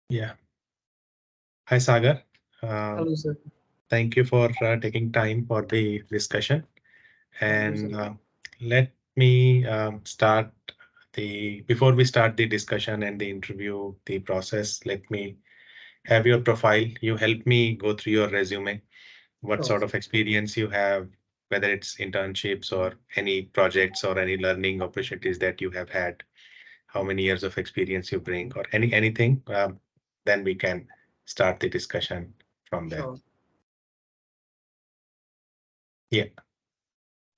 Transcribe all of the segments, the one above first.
Yeah. Hi, Sagar. Hello, sir. Thank you for taking time for the discussion. Thank you, sir. And let me start before we start the discussion and the interview, the process, let me have your profile. You help me go through your resume, what Sure, sort sir. of experience you have, whether it's internships or any projects or any learning opportunities that you have had, how many years of experience you bring, or anything. Then we can start the discussion from there. Sure. Yeah,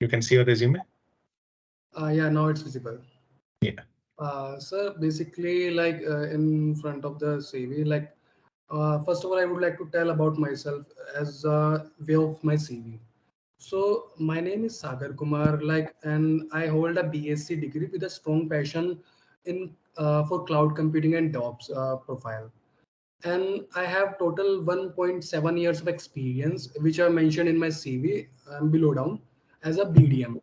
you can see your resume. Yeah, now it's visible. Yeah. Sir, basically, in front of the CV, first of all, I would like to tell about myself as a way of my CV. So, my name is Sagar Kumar, and I hold a BSc degree with a strong passion in for cloud computing and DevOps profile. And I have total 1.7 years of experience, which are mentioned in my CV below down as a Mhm. BDM.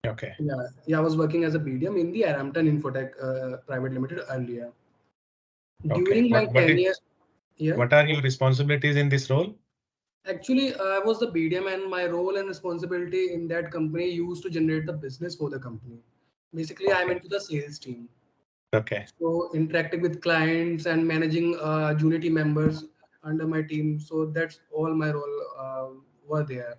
Okay. Yeah, I was working as a BDM in the Arampton Infotech Private Limited earlier. Okay. During my 10 years, yeah, What are your responsibilities in this role? actually, I was the BDM, and my role and responsibility in that company used to generate the business for the company. Basically, I'm Okay. into the sales team. Okay. So, interacting with clients and managing Unity members under my team. So, that's all my role were there.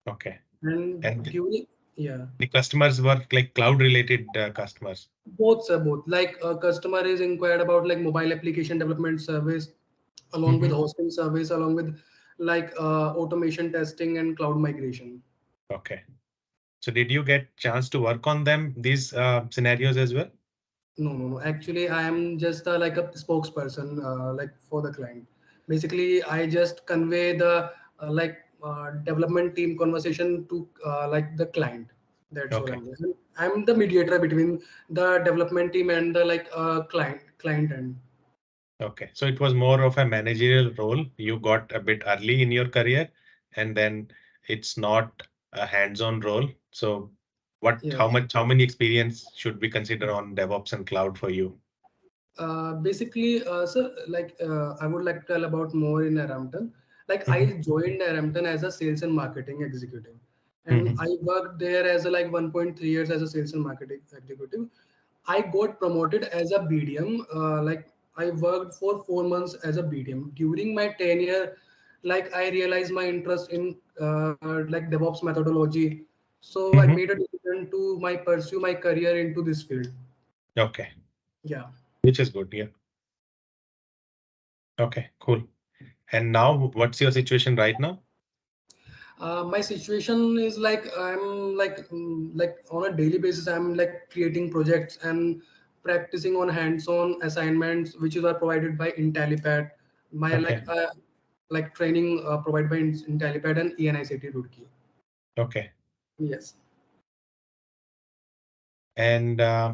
Okay. And And during, yeah. the customers were like cloud related customers. Both, sir, both. Like a customer is inquired about like mobile application development service, along with Mhm. hosting service, along with automation testing and cloud migration. Okay. So did you get chance to work on these scenarios as well? No, no, no. Actually, I am just like a spokesperson, like for the client. Basically, I just convey the development team conversation to like the client. That's all Okay. I'm doing. I'm the mediator between the development team and the client end. Okay. So it was more of a managerial role you got a bit early in your career, and then it's not a hands-on role. So Yeah. how many experience should we consider on DevOps and cloud for you? Sir, I would like to tell about more in Arampton. Like I Mhm. joined Arampton as a sales and marketing executive, and Mhm. I worked there as a 1.3 years as a sales and marketing executive. I got promoted as a BDM. I worked for 4 months as a BDM. During my tenure, I realized my interest in DevOps methodology. So I Mhm. made a decision to my pursue my career into this field. Okay. Yeah. Which is good. Yeah. Okay, cool. And now what's your situation right now? My situation is like I'm like on a daily basis I'm like creating projects and practicing on hands-on assignments which is are provided by IntelliPad. My Okay. training provided by IntelliPad and ENICT Roorkee. Okay. Yes, And uh,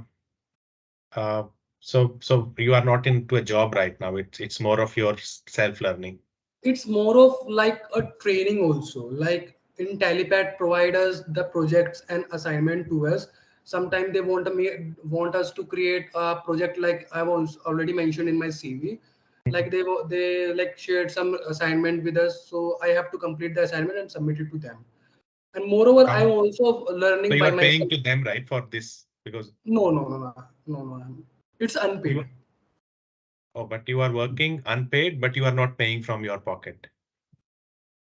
so you are not into a job right now. It's more of your self-learning. it's more of like a training also. Like IntelliPad provide us the projects and assignment to us. Sometimes they want us to create a project like I was already mentioned in my CV. Mhm. Like they like shared some assignment with us, so I have to complete the assignment and submit it to them. And moreover, I'm Um, also so learning you by are paying myself. to them, right, for this because No, no, no, no, no, no. It's you unpaid. but you are working unpaid, but you are not paying from your pocket.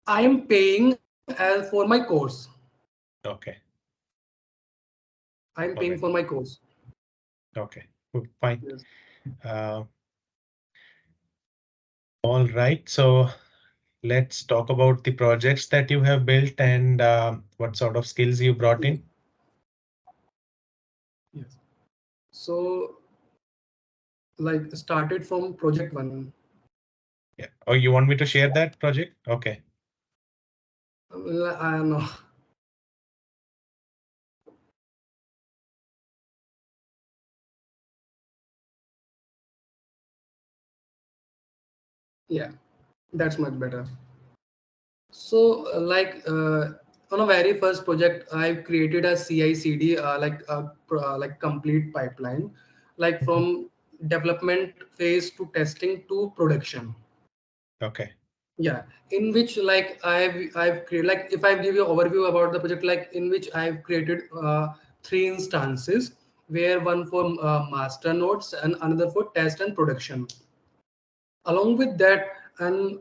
I am paying as for my course. Okay. I am All paying right. for my course. Okay. Good, fine. Yes. Uh, all right. So let's talk about the projects that you have built and what sort of skills you brought Yes. in. Yes. So, like, started from project one. Yeah. Oh, you want me to share that project? Okay. I don't know. Yeah, that's much better. So, on a very first project, I created a CI/CD, complete pipeline, like Mhm. from development phase to testing to production. Okay. Yeah, in which like I've created, like if I give you overview about the project, like in which I've created three instances, where one for master nodes and another for test and production. Along with that, and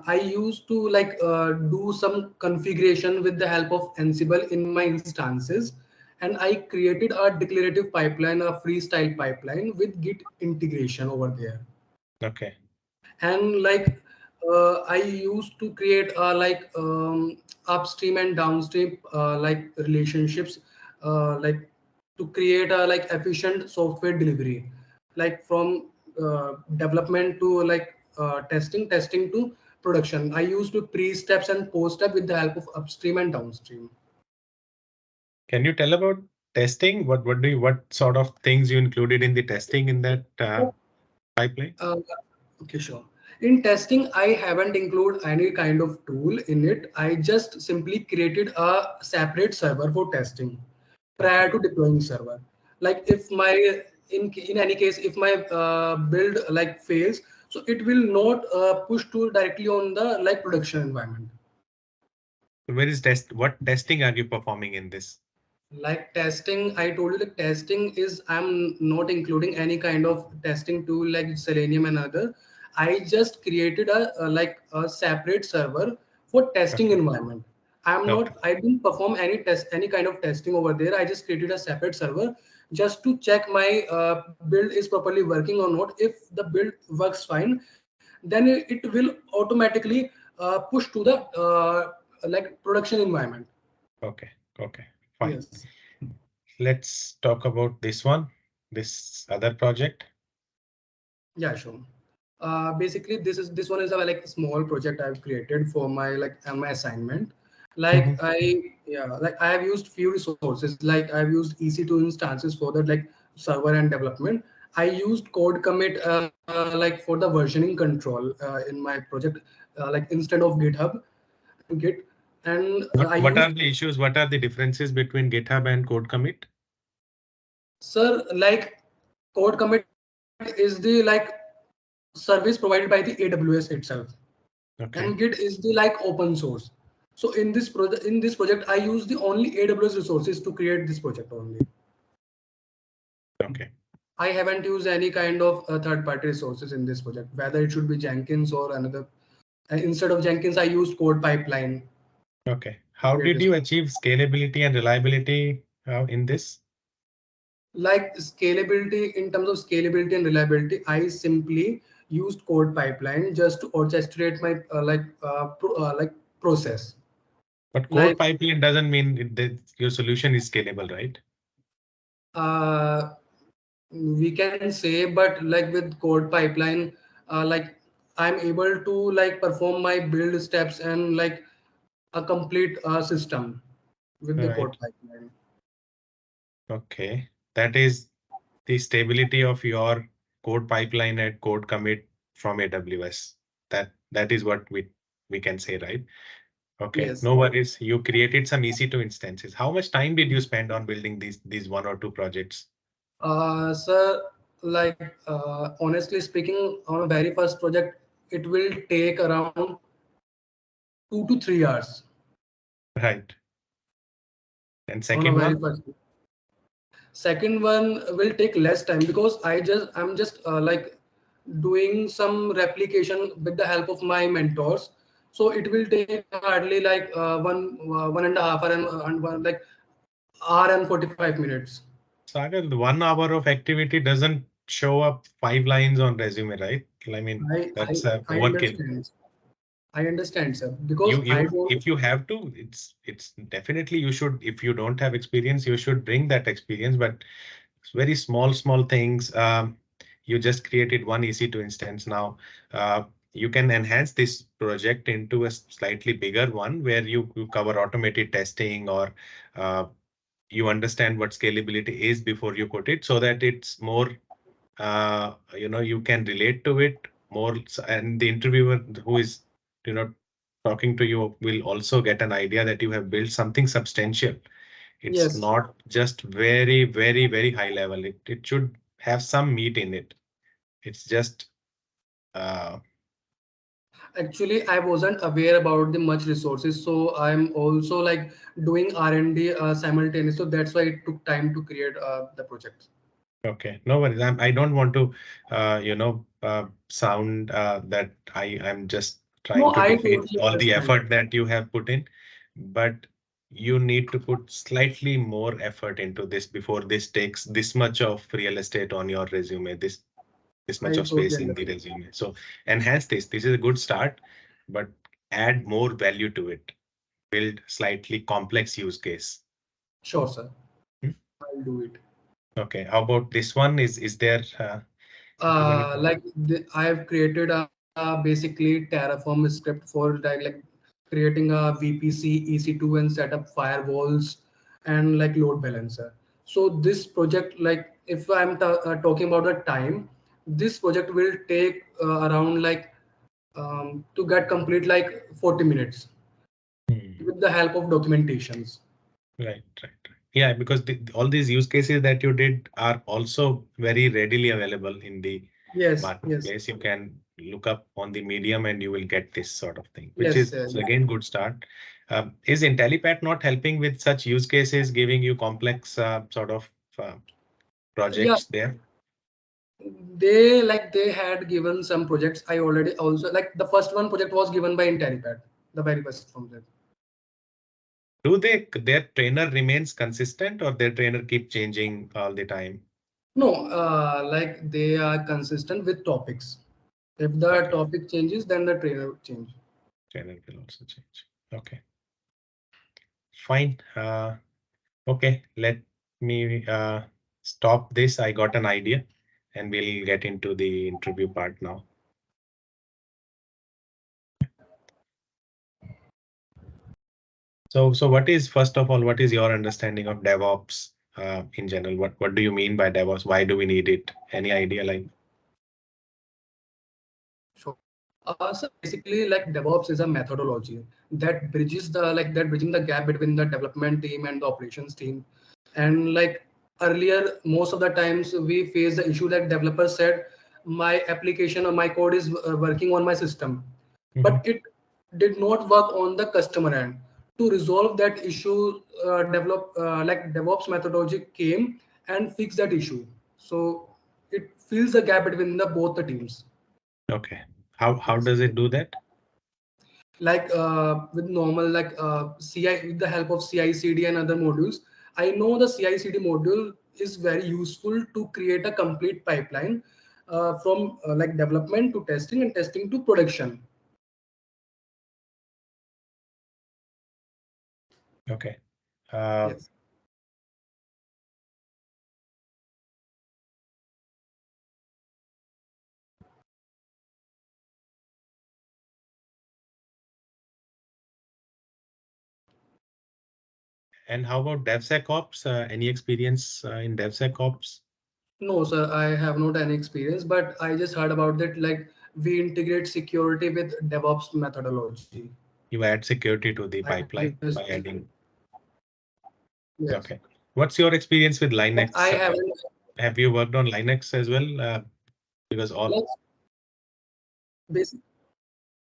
I used to like do some configuration with the help of Ansible in my instances, and I created a declarative pipeline, a freestyle pipeline with Git integration over there. Okay. And like I used to create upstream and downstream like relationships, like to create a like efficient software delivery, like from development to like testing to production. I used to pre steps and post step with the help of upstream and downstream. Can you tell about testing? What sort of things you included in the testing in that pipeline? uh, Okay, sure. In testing, I haven't included any kind of tool in it. I just simply created a separate server for testing Okay. prior to deploying server. Like if my in any case, if my build like fails, so it will not push to directly on the like production environment. So where is test? What testing are you performing in this? Like testing, I told you the testing is I'm not including any kind of testing tool like Selenium and other. I just created like a separate server for testing Okay. environment. Okay. I didn't perform any kind of testing over there. I just created a separate server just to check my build is properly working or not. If the build works fine, then it will automatically push to the like production environment. Okay. Okay. Fine. Yes. Let's talk about this one, this other project. Yeah, sure. Basically, this one is a like small project I've created for my like my assignment. Like Mhm. like I have used few resources. Like I've used EC2 instances for that like server and development. I used code commit like for the versioning control in my project, like instead of GitHub, Git, and I What used are the issues? What are the differences between GitHub and code commit? sir like code commit is the like service provided by the AWS itself, and Git Okay. is the like open source. So in this project I use the only AWS resources to create this project only. Okay. I haven't used any kind of third party resources in this project, whether it should be Jenkins or another. Instead of Jenkins I used code pipeline Okay. to How create did this you project. achieve scalability and reliability in this? Like scalability, in terms of scalability and reliability, I simply used code pipeline just to orchestrate my like process. But code Like pipeline doesn't mean that your solution is scalable, right? uh, we can say, but like with code pipeline, like I'm able to like perform my build steps and like a complete system with the code Right. pipeline. Okay. That is the stability of your code pipeline and code commit from AWS. That is what we can say, right? Okay. Yes. No worries. You created some EC2 instances. How much time did you spend on building these one or two projects? Sir, like honestly speaking, on a very first project it will take around 2 to 3 hours Right. And on a second very one? first. Second one will take less time because I'm just like doing some replication with the help of my mentors. So it will take hardly like 1.5 hour and like hour and 45 minutes. Sagar, the 1 hour of activity doesn't show up 5 lines on resume, right? I mean, I I that's I overkill. understand. I understand, sir, because I You don't. if you have to, it's definitely you should. If you don't have experience, you should bring that experience. But it's very small things. You just created one EC2 instance. Now you can enhance this project into a slightly bigger one where you cover automated testing, or uh, you understand what scalability is before you put it, so that it's more you can relate to it more, and the interviewer who is you know talking to you will also get an idea that you have built something substantial. It's Yes. not just very high level. It should have some meat in it. It's just Actually, I wasn't aware about the much resources, so I'm also like doing R&D simultaneously. So that's why it took time to create the project. okay. No worries. I don't want to, sound that I'm just trying No, to I defeat totally all the understand. effort that you have put in, but you need to put slightly more effort into this before this takes this much of real estate on your resume, this much I of totally space in the understand. resume. So enhance this. This is a good start, but add more value to it. Build slightly complex use case. Sure, sir. Hmm? I'll do it. Okay. How about this one? Is there even if I have created basically Terraform script for like creating a VPC EC2 and set up firewalls and like load balancer. So this project, like if I'm talking about the time, this project will take around like to get complete like 40 minutes Hmm. with the help of documentations. Right. Yeah, because all these use cases that you did are also very readily available in the Yes, yes, marketplace. You can look up on the medium and you will get this sort of thing, which yes, is again good start. Is IntelliPat not helping with such use cases, giving you complex sort of uh, yeah. projects there? They had given some projects. I already also like the first one project was given by IntelliPad, the very first from them. Do their trainer remains consistent or their trainer keep changing all the time? No, like they are consistent with topics. If the Okay, topic changes, then the trainer will change. trainer will also change. Okay, fine. Okay, let me stop this. I got an idea and we'll get into the interview part now. So what is, first of all, what is your understanding of DevOps in general? What do you mean by DevOps? Why do we need it? Any idea like? Sure. So basically, like DevOps is a methodology that bridges the like that bridging the gap between the development team and the operations team. And like earlier, most of the times we face the issue that developers said, my application or my code is working on my system, Mhm. but it did not work on the customer end. To resolve that issue, develop like DevOps methodology came and fixed that issue. So it fills the gap between the both the teams. Okay. How Yes. does it do that? Like with normal like CI with the help of CI/CD and other modules. I know the CI/CD module is very useful to create a complete pipeline from like development to testing and testing to production. Okay. Uh, Yes. and how about DevSecOps? Any experience in DevSecOps? No, sir, I have not any experience, but I just heard about that. Like we integrate security with DevOps methodology. You add security to the I just pipeline by adding. yes, Okay. What's your experience with but I Linux? haven't Have you worked on Linux as well? Because all. like basic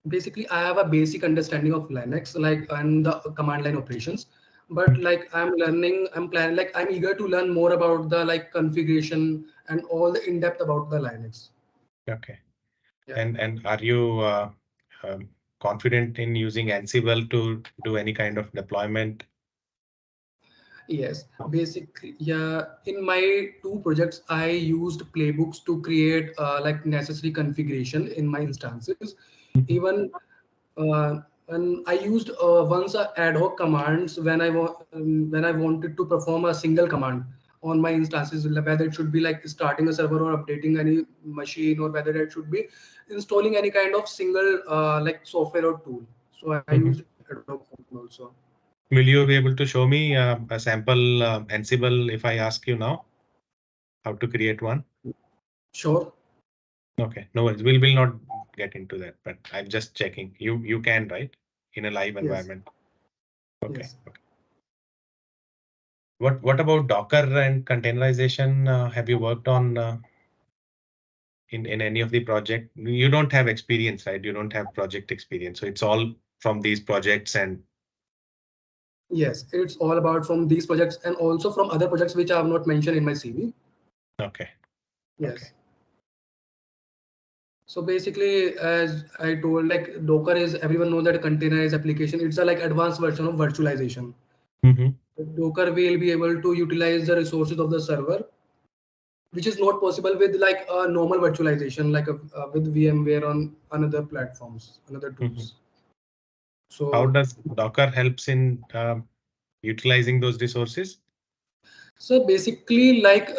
basically I have a basic understanding of Linux like and the command line operations, but like I'm planning like I'm eager to learn more about the like configuration and all the in-depth about the Linux. Okay. Yeah. And are you um, confident in using Ansible to do any kind of deployment? Yes, basically, yeah. In my two projects, I used playbooks to create like necessary configuration in my instances. Mhm. Even and I used once ad hoc commands when I wanted to perform a single command on my instances, whether it should be like starting a server or updating any machine, or whether it should be installing any kind of single like software or tool. So I used Mhm. ad hoc also. Will you be able to show me a sample Ansible if I ask you now how to create one? Sure. Okay, no worries. We'll not get into that, but I'm just checking. You can, right? In a live Yes. environment. Okay. Yes. Okay. What about Docker and containerization? Have you worked on in any of the project? You don't have experience, right? You don't have project experience. So it's all from these projects and Yes, it's all about from these projects and also from other projects which I have not mentioned in my CV. okay. Okay. Yes. So basically, as I told, like Docker is everyone knows that a containerized application. It's a like advanced version of virtualization. Mm-hmm. Docker will be able to utilize the resources of the server, which is not possible with like a normal virtualization, like with VMware on another platforms, another Mm-hmm. tools. How So, does Docker helps in utilizing those resources? so basically, like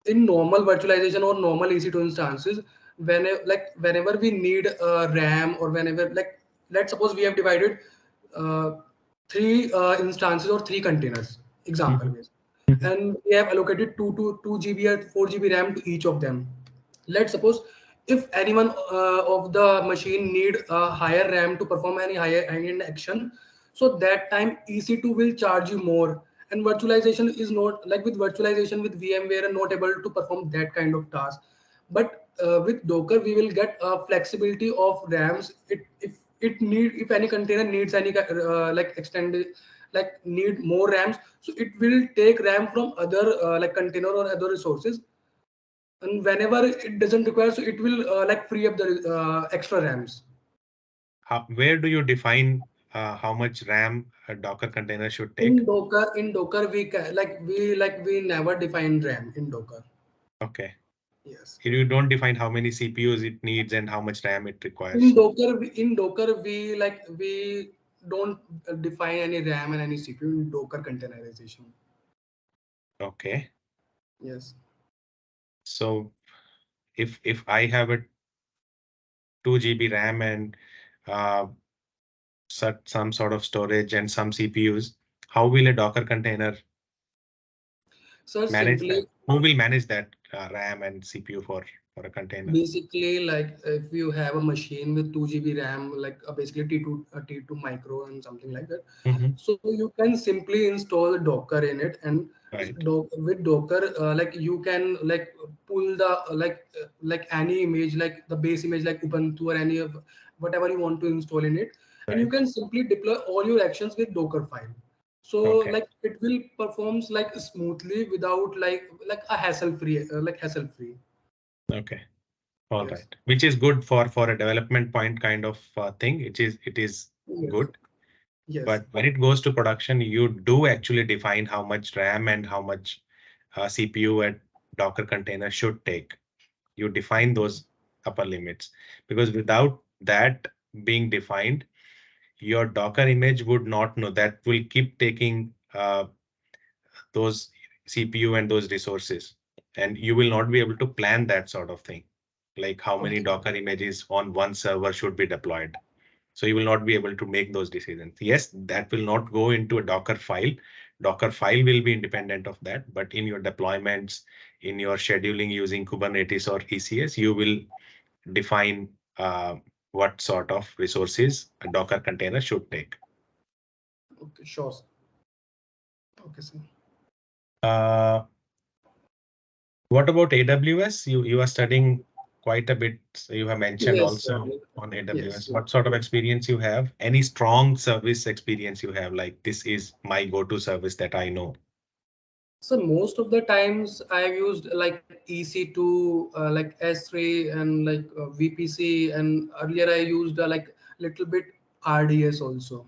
in normal virtualization or normal EC2 instances, whenever we need RAM or whenever like let's suppose we have divided uh, three instances or three containers, example Mm-hmm. base, Mm-hmm. and we have allocated 2 GB or 4 GB RAM to each of them. Let's suppose if anyone of the machine need a higher RAM to perform any higher end action, so that time EC2 will charge you more. And virtualization is not like with virtualization with VMware are not able to perform that kind of task. But with Docker, we will get a flexibility of RAMs. If any container needs any like extended like need more RAMs, so it will take RAM from other like container or other resources, and whenever it doesn't require, so it will like free up the extra RAMs. Where do you define how much RAM a Docker container should take? In Docker, we can we never define RAM in Docker. Okay. Yes. You don't define how many CPUs it needs and how much RAM it In requires. Docker, we don't define any RAM and any CPU in Docker containerization. Okay. Yes. So if I have a 2 GB RAM and uh, some sort of storage and some CPUs, how will a Docker container So manage simply that? Who will manage that RAM and CPU for a container? basically, like if you have a machine with 2 GB RAM, like basically T2 micro and something like that, Hmm. so you can simply install Docker in it, and Right. with Docker, like you can like pull the like any image, like the base image, like Ubuntu or any of whatever you want to install in it, and you Right. can simply deploy all your actions with Docker file. So Okay. like it will performs like smoothly without like a hassle free hassle free. Okay. All Yes. right. Which is good for a development point kind of thing. It is Yes. good. Yes. But when it goes to production, you do actually define how much RAM and how much CPU a Docker container should take. You define those upper limits because without that being defined, your Docker image would not know that will keep taking those CPU and those resources, and you will not be able to plan that sort of thing, like how many Okay. Docker images on one server should be deployed. So you will not be able to make those decisions. Yes, that will not go into a Docker file. Docker file will be independent of that, but in your deployments, in your scheduling using Kubernetes or ECS, you will define what sort of resources a Docker container should take. Okay. Sure. Okay, sir. Uh, what about AWS? You are studying quite a bit. So you have mentioned Yes, sir. also on Yes. AWS. What sort of experience you have? Any strong service experience you have? Like this is my go-to service that I know. So most of the times I've used like EC2, like S3 and like VPC, and earlier I used like little bit RDS also.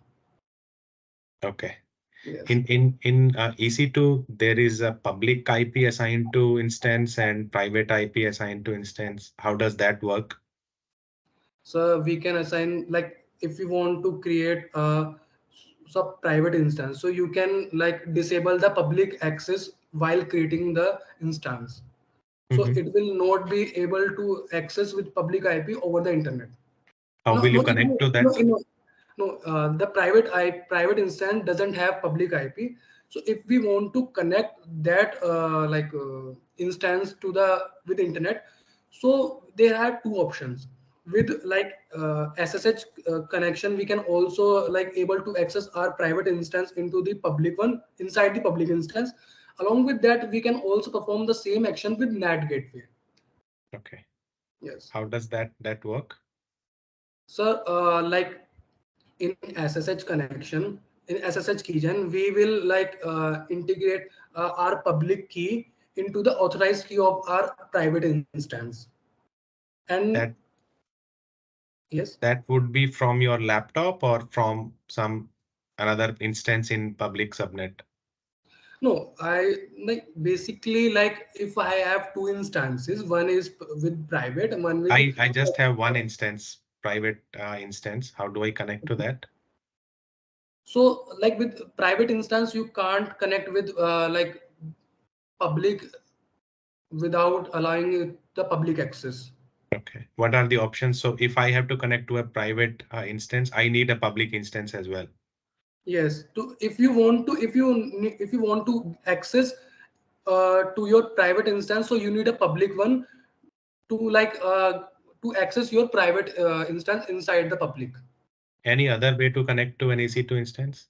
Okay. Yes. In EC2, there is a public IP assigned to instance and private IP assigned to instance. How does that work? So we can assign like if we want to create a sub private instance, so you can like disable the public access while creating the instance. So Mhm. it will not be able to access with public IP over the internet. How No, will you no, connect no, to no, that? no. No, the private instance doesn't have public IP. So if we want to connect that instance to the with internet, so there are two options. With like SSH connection, we can also like able to access our private instance into the public one inside the public instance. Along with that, we can also perform the same action with NAT gateway. Okay. Yes. How does that work? So like in SSH connection, in SSH keygen, we will like integrate our public key into the authorized key of our private instance. And That yes, that would be from your laptop or from some another instance in public subnet. no, I like basically like if I have two instances, one is with private and one with I just have one instance, private instance. How do I connect to that? so like with private instance you can't connect with like public without allowing the public access. Okay. What are the options? So if I have to connect to a private instance, I need a public instance as well. Yes, to if you want to if you want to access to your private instance, so you need a public one to like to access your private instance inside the public. Any other way to connect to an EC2 instance?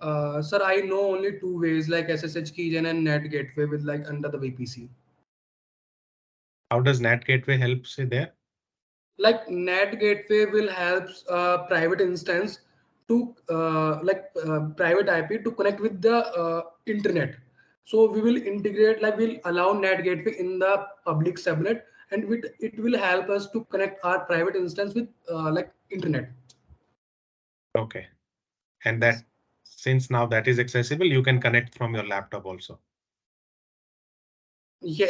Sir, I know only two ways like SSH keygen and NAT gateway with like under the VPC. How does NAT gateway help say there? Like NAT gateway will help private instance to private IP to connect with the internet. So we will integrate like we'll allow NAT gateway in the public subnet, and it will help us to connect our private instance with like internet. Okay. And that since now that is accessible, you can connect from your laptop also. Yeah,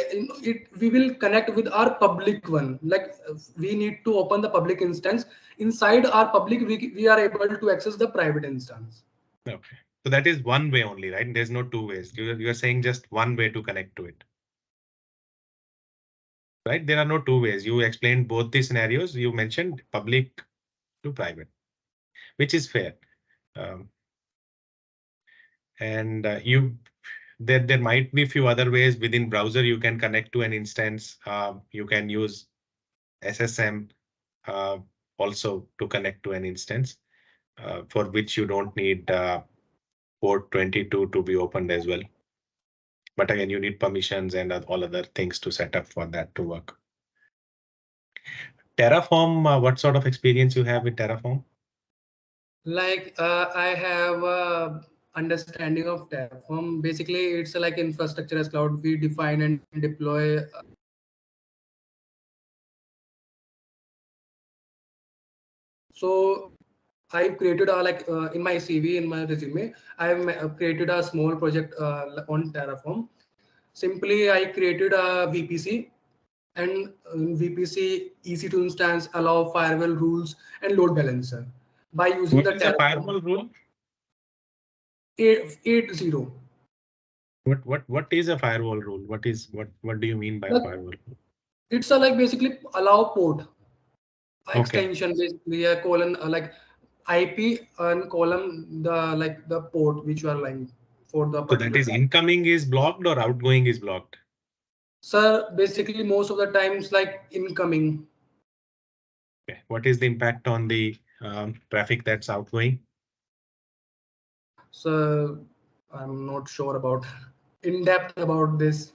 we will connect with our public one. Like we need to open the public instance. Inside our public, we are able to access the private instance. Okay. So that is one way only, right? There's no two ways. You're saying just one way to connect to it, right? There are no two ways. You explained both the scenarios. You mentioned public to private, which is fair. Um, and there might be few other ways within browser you can connect to an instance. You can use SSM uh, also to connect to an instance for which you don't need port 22 to be opened as well. But again, you need permissions and all other things to set up for that to work. Terraform, what sort of experience you have with Terraform? Like I have understanding of Terraform. Basically, it's like infrastructure as cloud. We define and deploy. So I've created a like in my CV in my resume. I've created a small project on Terraform. Simply, I created a VPC, and VPC EC2 instance allow firewall rules and load balancer by using What the is a Terraform firewall rule? 80. What is a firewall rule? What do you mean by a Like firewall rule? it's a like basically allow port Okay. extension, basically a colon like IP and column the like the port which you are laying for the So that particular is client. incoming is blocked or outgoing is blocked. Sir, basically most of the times like incoming. Okay. What is the impact on the traffic that's outgoing? So I'm not sure about in depth about this,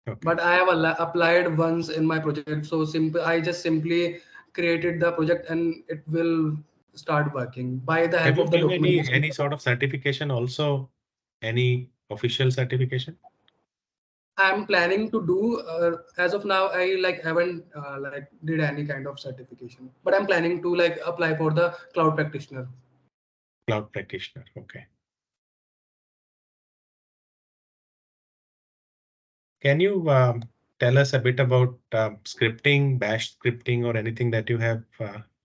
Okay. but I have applied once in my project. So simple, I just simply created the project and it will start working by the Have help you of the done documentation. any sort of certification also? Any official certification? I'm planning to do as of now. I like haven't like did any kind of certification, but I'm planning to like apply for the cloud practitioner. Cloud practitioner. Okay. Can you tell us a bit about scripting, bash scripting, or anything that you have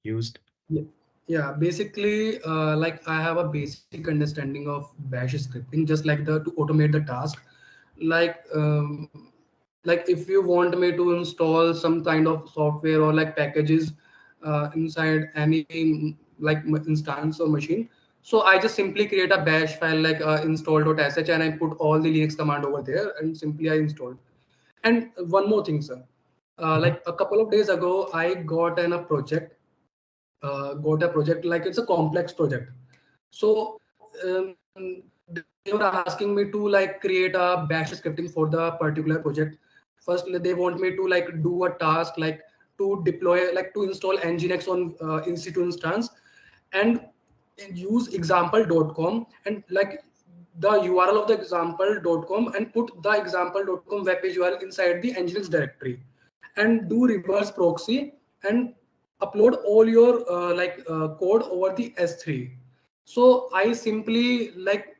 used? Yeah, yeah. Basically, like I have a basic understanding of Bash scripting, just like the to automate the task. Like, like if you want me to install some kind of software or like packages inside any like instance or machine, so I just simply create a Bash file like install.sh and I put all the Linux command over there and simply I installed. And one more thing, sir. Mhm. Like a couple of days ago, I got a project like it's a complex project. So they were asking me to like create a bash scripting for the particular project. First, they want me to like do a task like to deploy, like to install Nginx on EC2 instance, and use example.com, and like the URL of the example.com, and put the example.com web page URL inside the Nginx directory, and do reverse proxy, and upload all your code over the S3. So I simply like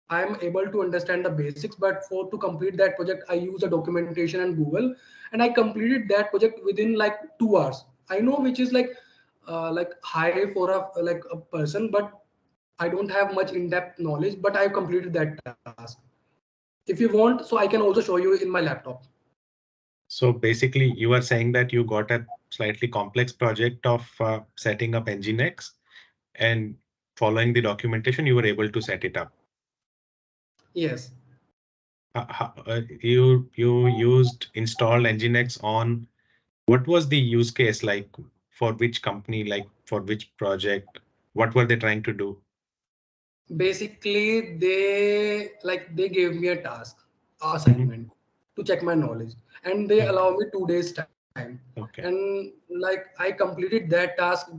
I am able to understand the basics, but for to complete that project, I use the documentation and Google, and I completed that project within like 2 hours. I know which is like high for a like a person, but I don't have much in-depth knowledge, but I have completed that task. If you want, so I can also show you in my laptop. So basically, you are saying that you got a slightly complex project of setting up Nginx, and following the documentation, you were able to set it up. Yes. You used install Nginx on, what was the use case like, for which company, like for which project? What were they trying to do? Basically, they gave me a task Mhm. assignment to check my knowledge, and they Okay. allow me 2 days time, Okay. and like I completed that task.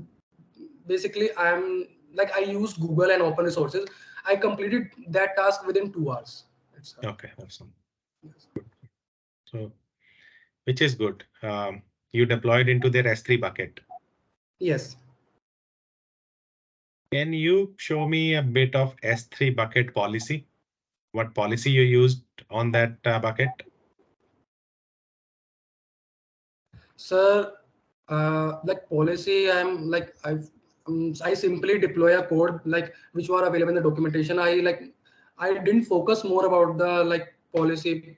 Basically, I used Google and open resources. I completed that task within 2 hours itself. Okay. Awesome. So, which is good. You deployed into their S3 bucket. Yes. Can you show me a bit of S3 bucket policy? What policy you used on that bucket? Sir, like policy, I simply deploy a code like which were available in the documentation. I didn't focus more about the like policy,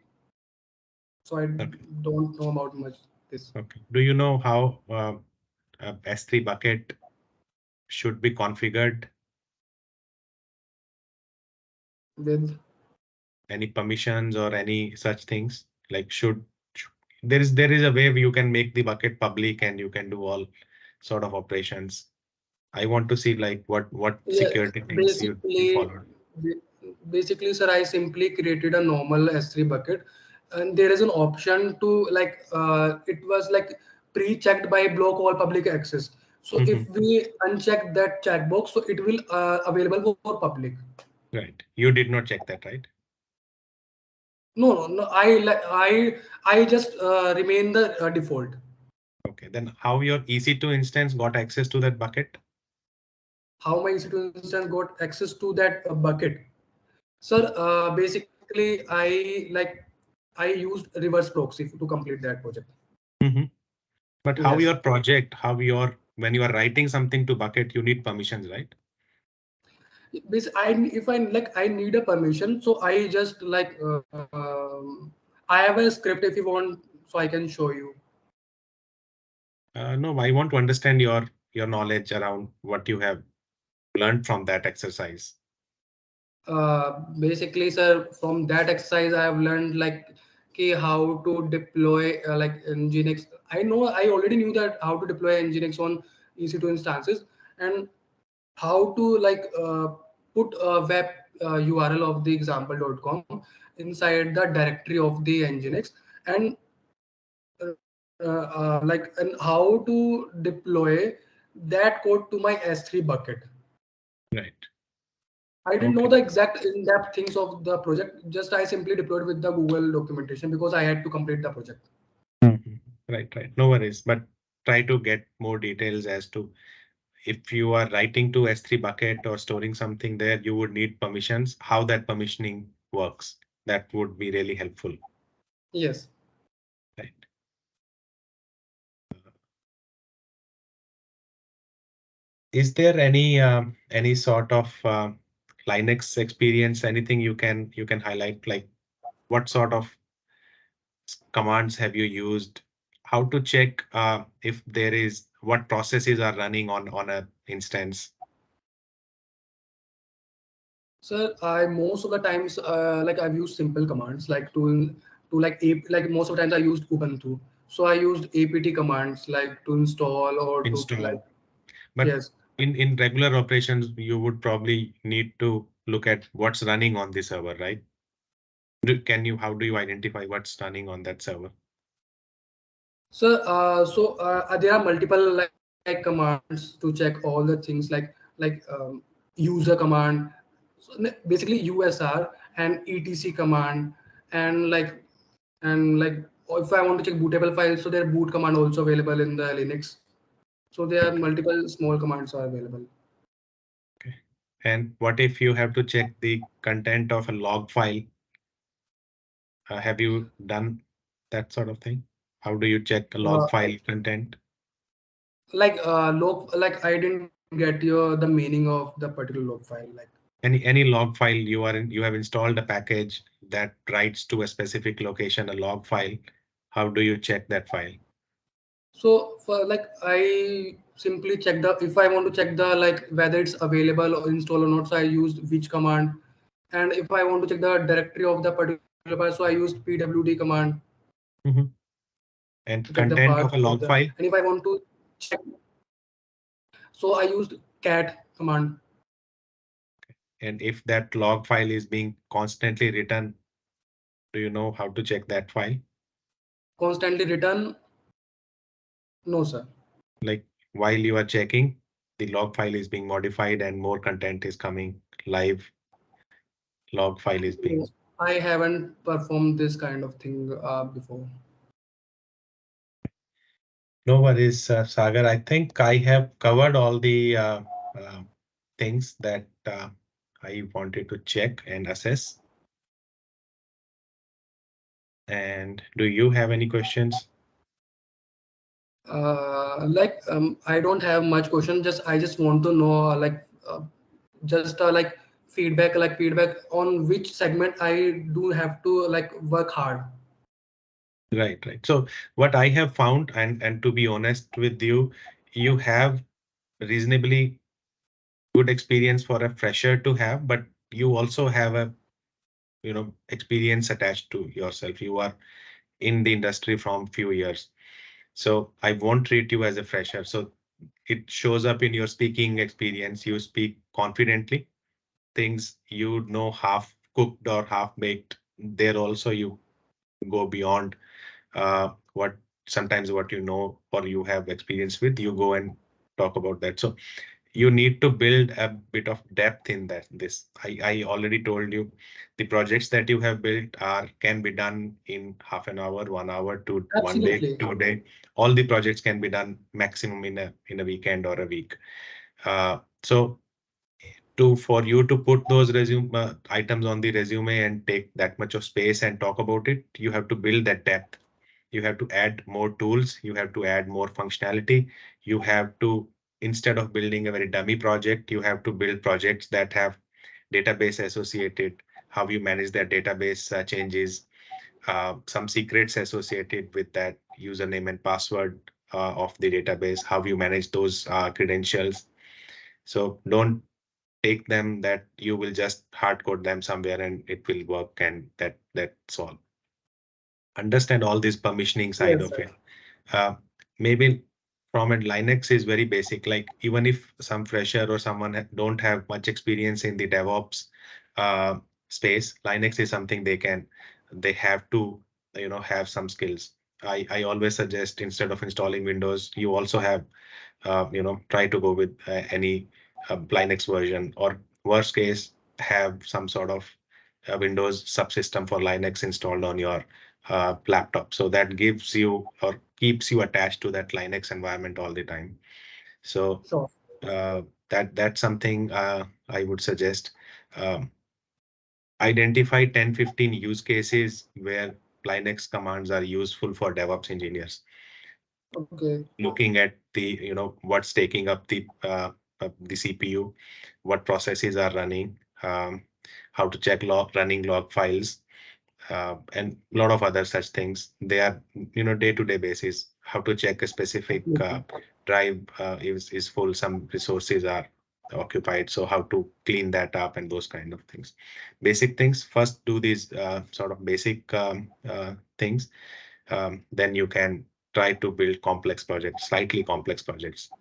so I Okay. don't know about much this. Okay. Do you know how a S3 bucket should be configured? With Any permissions or any such things? Like there is a way you can make the bucket public and you can do all sort of operations. I want to see like what Yeah, security things you basically, followed. basically, sir, I simply created a normal S3 bucket, and there is an option to it was like pre-checked by block all public access. So if Mhm. we uncheck that checkbox, so it will available for public. Right. You did not check that, right? No, no, no. I just remain the default. Okay. Then how your EC2 instance got access to that bucket? How my EC2 instance got access to that bucket? Sir, basically, I used reverse proxy to complete that project. Mhm. But how Yes. your project, when you are writing something to bucket, you need permissions, right? If I like I need a permission, so I just I have a script if you want, so I can show you. No, I want to understand your knowledge around what you have learned from that exercise. Basically, sir, from that exercise, I have learned like how to deploy like Nginx. I already knew that how to deploy Nginx on EC2 instances, and how to put a web URL of the example.com inside the directory of the Nginx, and and how to deploy that code to my S3 bucket. Right. I didn't know Okay. the exact in-depth things of the project. Just I simply deployed with the Google documentation because I had to complete the project. Mhm. Right, right. No worries, but try to get more details as to, if you are writing to S3 bucket or storing something there, you would need permissions, how that permissioning works. That would be really helpful. Yes. Right. Is there any sort of Linux experience, anything you can highlight, like what sort of commands have you used? How to check if there is, what processes are running on a instance? So I most of the times I've used simple commands like to like most of the times I used Ubuntu. So I used apt commands like to install or to Install. like But yes. in regular operations, you would probably need to look at what's running on the server, right? How do you identify what's running on that server? So, there are multiple like commands to check all the things user command, so basically USR and etc command, and like if I want to check bootable files, so there boot command also available in the Linux. So there are Okay. multiple small commands are available. Okay. And what if you have to check the content of a log file? Have you done that sort of thing? How do you check a Uh, log file content? log, I didn't get your the meaning of the particular log file. Like, Any log file you have installed a package that writes to a specific location, a log file. How do you check that file? so for like I simply check the if I want to check the like whether it's available or install or not. So I used which command, and if I want to check the directory of the particular file, so I used pwd command Mhm. to check And the part content of of a the. log And file. if I want to check, so I used cat command And if that log file is being constantly written, do you know how to check that file? constantly return. No, sir. Like while you are checking, the log file is being modified and more content is coming live. Log file is being. No, I haven't performed this kind of thing before. No worries, Sagar. I think I have covered all the uh, things that I wanted to check and assess. And do you have any questions? I don't have much question. Just I just want to know just like feedback on which segment I do have to like work hard. Right, right. So what I have found, and to be honest with you, you have reasonably good experience for a fresher to have, but you also have a experience attached to yourself. You are in the industry from few years. So I won't treat you as a fresher. So it shows up in your speaking experience. You speak confidently. Things you know half cooked or half baked, there also you go beyond what sometimes what you know or you have experience with, you go and talk about that. So you need to build a bit of depth in I already told you the projects that you have built are can be done in half an hour, 1 hour to one day, Absolutely. 2 day. All the projects can be done maximum in a weekend or a week. So to for you to put those resume items on the resume and take that much of space and talk about it, you have to build that depth. You have to add more tools, you have to add more functionality, you have to, instead of building a very dummy project, you have to build projects that have database associated, how you manage that database changes, some secrets associated with that username and password of the database, how you manage those credentials. So don't take them that you will just hard code them somewhere and it will work and that's all. Understand all this permissioning side Yes, of sir. it. Uh, Maybe from a Linux is very basic. Like even if some fresher or someone don't have much experience in the DevOps uh, space, Linux is something they have to have some skills. I always suggest instead of installing Windows, you also have try to go with any Linux version, or worst case, have some sort of Windows subsystem for Linux installed on your laptop. So that gives you or keeps you attached to that Linux environment all the time. So Sure. uh, that's something I would suggest. Um, Identify 10-15 use cases where Linux commands are useful for DevOps engineers, Okay. looking at what's taking up the CPU, what processes are running, how to check running log files, and a lot of other such things. They are day-to-day basis. How to check a specific Absolutely. drive is full, some resources are occupied. So how to clean that up and those kind of things. Basic things. First, do these sort of basic things, then you can try to build complex projects, slightly complex projects.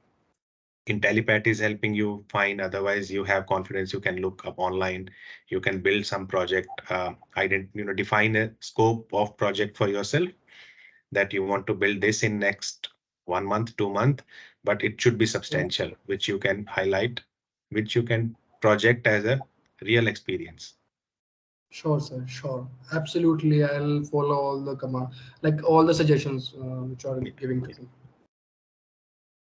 IntelliPat is helping you find. Otherwise, you have confidence. You can look up online. You can build some project. Define a scope of project for yourself that you want to build this in next 1 month, 2 month, but it should be Yeah. substantial, which you can highlight, which you can project as a real experience. Sure, sir. Sure. Absolutely. I'll follow all the command, like all the suggestions which are giving to me.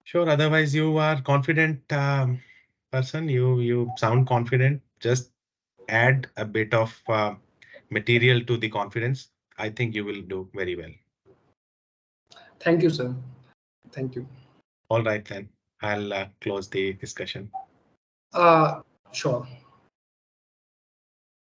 Sure. Otherwise, you are confident person. You sound confident. Just add a bit of material to the confidence. I think you will do very well. Thank you, sir. Thank you. All right, then I'll close the discussion. Sure.